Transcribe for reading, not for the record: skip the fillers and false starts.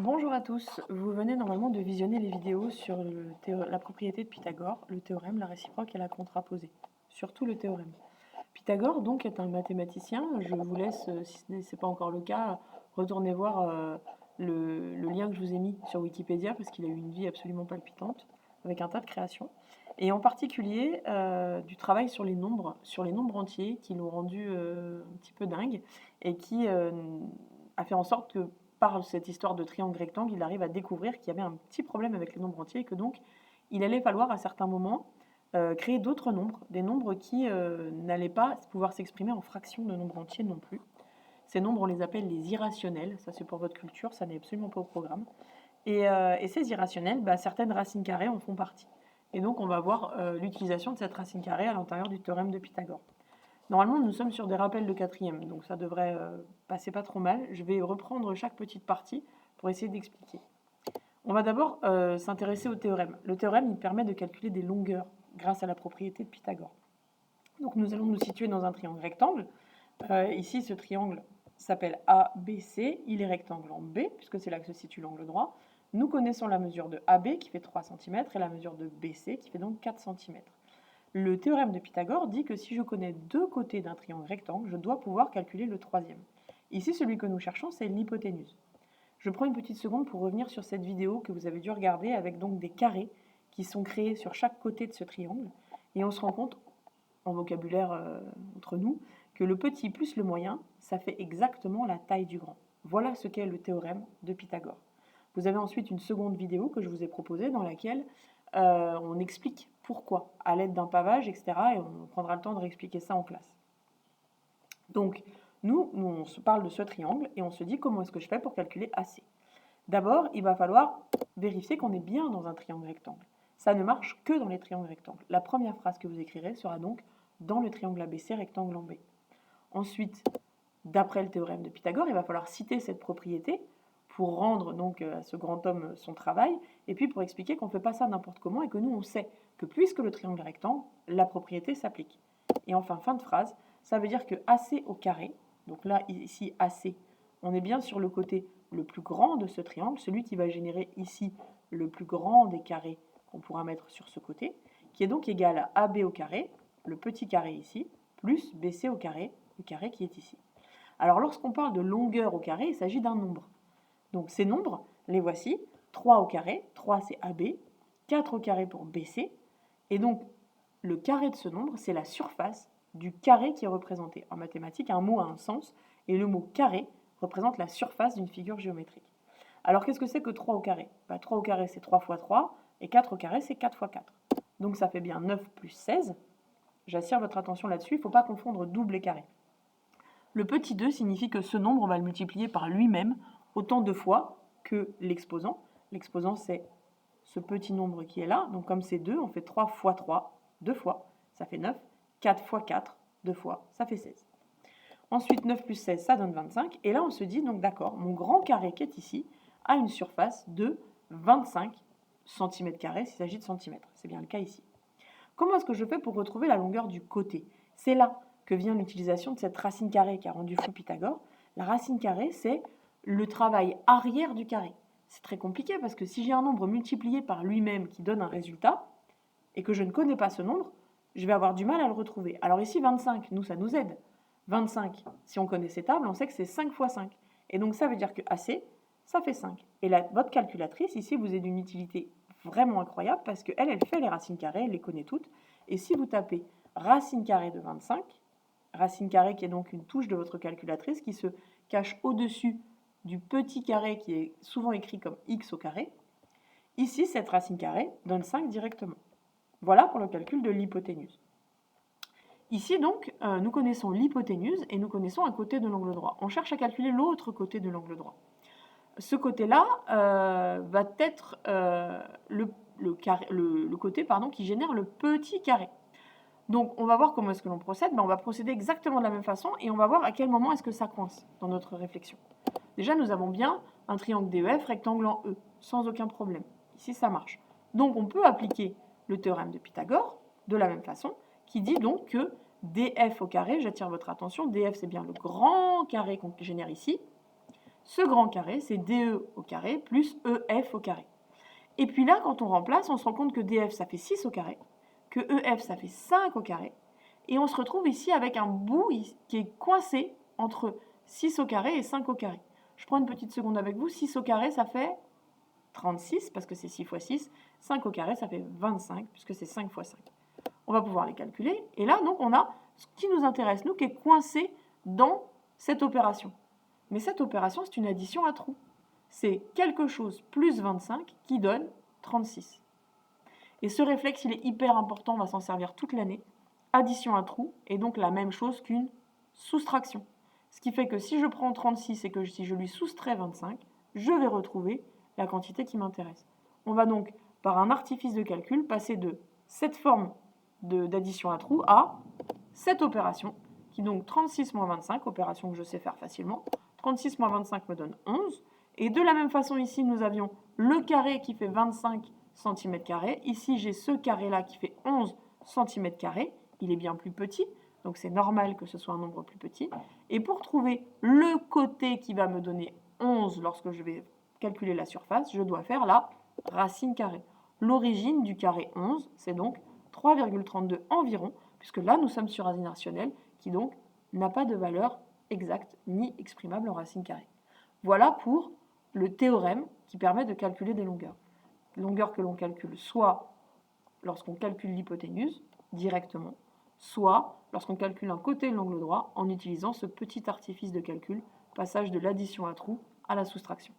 Bonjour à tous, vous venez normalement de visionner les vidéos sur la propriété de Pythagore, le théorème, la réciproque et la contraposée. Surtout le théorème. Pythagore donc est un mathématicien, je vous laisse, si ce n'est pas encore le cas, retourner voir le lien que je vous ai mis sur Wikipédia parce qu'il a eu une vie absolument palpitante, avec un tas de créations. Et en particulier du travail sur les nombres entiers qui l'ont rendu un petit peu dingue et qui a fait en sorte que par cette histoire de triangle rectangle, il arrive à découvrir qu'il y avait un petit problème avec les nombres entiers et que donc il allait falloir à certains moments créer d'autres nombres, des nombres qui n'allaient pas pouvoir s'exprimer en fractions de nombres entiers non plus. Ces nombres, on les appelle les irrationnels, ça c'est pour votre culture, ça n'est absolument pas au programme. Et ces irrationnels, certaines racines carrées en font partie. Et donc on va voir l'utilisation de cette racine carrée à l'intérieur du théorème de Pythagore. Normalement, nous sommes sur des rappels de quatrième, donc ça devrait passer pas trop mal. Je vais reprendre chaque petite partie pour essayer d'expliquer. On va d'abord s'intéresser au théorème. Le théorème, il permet de calculer des longueurs grâce à la propriété de Pythagore. Donc nous allons nous situer dans un triangle rectangle. Ici, ce triangle s'appelle ABC. Il est rectangle en B, puisque c'est là que se situe l'angle droit. Nous connaissons la mesure de AB qui fait 3 cm et la mesure de BC qui fait donc 4 cm. Le théorème de Pythagore dit que si je connais deux côtés d'un triangle rectangle, je dois pouvoir calculer le troisième. Ici, celui que nous cherchons, c'est l'hypoténuse. Je prends une petite seconde pour revenir sur cette vidéo que vous avez dû regarder avec donc des carrés qui sont créés sur chaque côté de ce triangle. Et on se rend compte, en vocabulaire entre nous, que le petit plus le moyen, ça fait exactement la taille du grand. Voilà ce qu'est le théorème de Pythagore. Vous avez ensuite une seconde vidéo que je vous ai proposée dans laquelle on explique pourquoi, à l'aide d'un pavage, etc. Et on prendra le temps de réexpliquer ça en classe. Donc, nous, on se parle de ce triangle et on se dit comment est-ce que je fais pour calculer AC. D'abord, il va falloir vérifier qu'on est bien dans un triangle rectangle. Ça ne marche que dans les triangles rectangles. La première phrase que vous écrirez sera donc dans le triangle ABC rectangle en B. Ensuite, d'après le théorème de Pythagore, il va falloir citer cette propriété pour rendre donc à ce grand homme son travail, et puis pour expliquer qu'on ne fait pas ça n'importe comment et que nous on sait que puisque le triangle est rectangle, la propriété s'applique. Et enfin, fin de phrase, ça veut dire que AC au carré, donc là ici AC, on est bien sur le côté le plus grand de ce triangle, celui qui va générer ici le plus grand des carrés qu'on pourra mettre sur ce côté, qui est donc égal à AB au carré, le petit carré ici, plus BC au carré, le carré qui est ici. Alors lorsqu'on parle de longueur au carré, il s'agit d'un nombre. Donc ces nombres, les voici. 3 au carré, 3 c'est AB, 4 au carré pour BC, et donc le carré de ce nombre, c'est la surface du carré qui est représenté. En mathématiques, un mot a un sens, et le mot carré représente la surface d'une figure géométrique. Alors qu'est-ce que c'est que 3 au carré 3 au carré c'est 3 fois 3, et 4 au carré c'est 4 fois 4. Donc ça fait bien 9 plus 16. J'attire votre attention là-dessus, il ne faut pas confondre double et carré. Le petit 2 signifie que ce nombre, on va le multiplier par lui-même autant de fois que l'exposant. L'exposant, c'est ce petit nombre qui est là. Donc comme c'est 2, on fait 3 fois 3, 2 fois, ça fait 9. 4 fois 4, 2 fois, ça fait 16. Ensuite, 9 plus 16, ça donne 25. Et là, on se dit, donc d'accord, mon grand carré qui est ici a une surface de 25 cm², s'il s'agit de centimètres. C'est bien le cas ici. Comment est-ce que je fais pour retrouver la longueur du côté? C'est là que vient l'utilisation de cette racine carrée qui a rendu fou Pythagore. La racine carrée, c'est le travail arrière du carré. C'est très compliqué parce que si j'ai un nombre multiplié par lui-même qui donne un résultat, et que je ne connais pas ce nombre, je vais avoir du mal à le retrouver. Alors ici, 25, nous, ça nous aide. 25, si on connaît ces tables, on sait que c'est 5 fois 5. Et donc ça veut dire que AC, ça fait 5. Et là, votre calculatrice, ici, vous est d'une utilité vraiment incroyable parce qu'elle, elle fait les racines carrées, elle les connaît toutes. Et si vous tapez racine carrée de 25, racine carrée qui est donc une touche de votre calculatrice qui se cache au-dessus du petit carré qui est souvent écrit comme x au carré, ici, cette racine carrée donne 5 directement. Voilà pour le calcul de l'hypoténuse. Ici, donc, nous connaissons l'hypoténuse et nous connaissons un côté de l'angle droit. On cherche à calculer l'autre côté de l'angle droit. Ce côté-là va être le côté qui génère le petit carré. Donc, on va voir comment est-ce que l'on procède. On va procéder exactement de la même façon et on va voir à quel moment est-ce que ça coince dans notre réflexion. Déjà, nous avons bien un triangle DEF rectangle en E, sans aucun problème. Ici, ça marche. Donc, on peut appliquer le théorème de Pythagore de la même façon, qui dit donc que DF au carré, j'attire votre attention, DF c'est bien le grand carré qu'on génère ici, Ce grand carré, c'est DE au carré plus EF au carré. Et puis là, quand on remplace, on se rend compte que DF, ça fait 6 au carré, que EF, ça fait 5 au carré, et on se retrouve ici avec un bout qui est coincé entre 6 au carré et 5 au carré. Je prends une petite seconde avec vous. 6 au carré, ça fait 36, parce que c'est 6 fois 6. 5 au carré, ça fait 25, puisque c'est 5 fois 5. On va pouvoir les calculer. Et là, donc, on a ce qui nous intéresse, nous, qui est coincé dans cette opération. Mais cette opération, c'est une addition à trous. C'est quelque chose plus 25 qui donne 36. Et ce réflexe, il est hyper important, on va s'en servir toute l'année. Addition à trous est donc la même chose qu'une soustraction. Ce qui fait que si je prends 36 et que si je lui soustrais 25, je vais retrouver la quantité qui m'intéresse. On va donc, par un artifice de calcul, passer de cette forme d'addition à trous à cette opération, qui donc 36 moins 25, opération que je sais faire facilement. 36 moins 25 me donne 11. Et de la même façon, ici, nous avions le carré qui fait 25 cm². Ici, j'ai ce carré-là qui fait 11 cm². Il est bien plus petit, donc c'est normal que ce soit un nombre plus petit. Et pour trouver le côté qui va me donner 11 lorsque je vais calculer la surface, je dois faire la racine carrée. L'origine du carré 11, c'est donc 3,32 environ, puisque là, nous sommes sur racine rationnelle, qui donc n'a pas de valeur exacte ni exprimable en racine carrée. Voilà pour le théorème qui permet de calculer des longueurs. Longueurs que l'on calcule soit lorsqu'on calcule l'hypoténuse directement, soit lorsqu'on calcule un côté de l'angle droit en utilisant ce petit artifice de calcul, passage de l'addition à trous à la soustraction.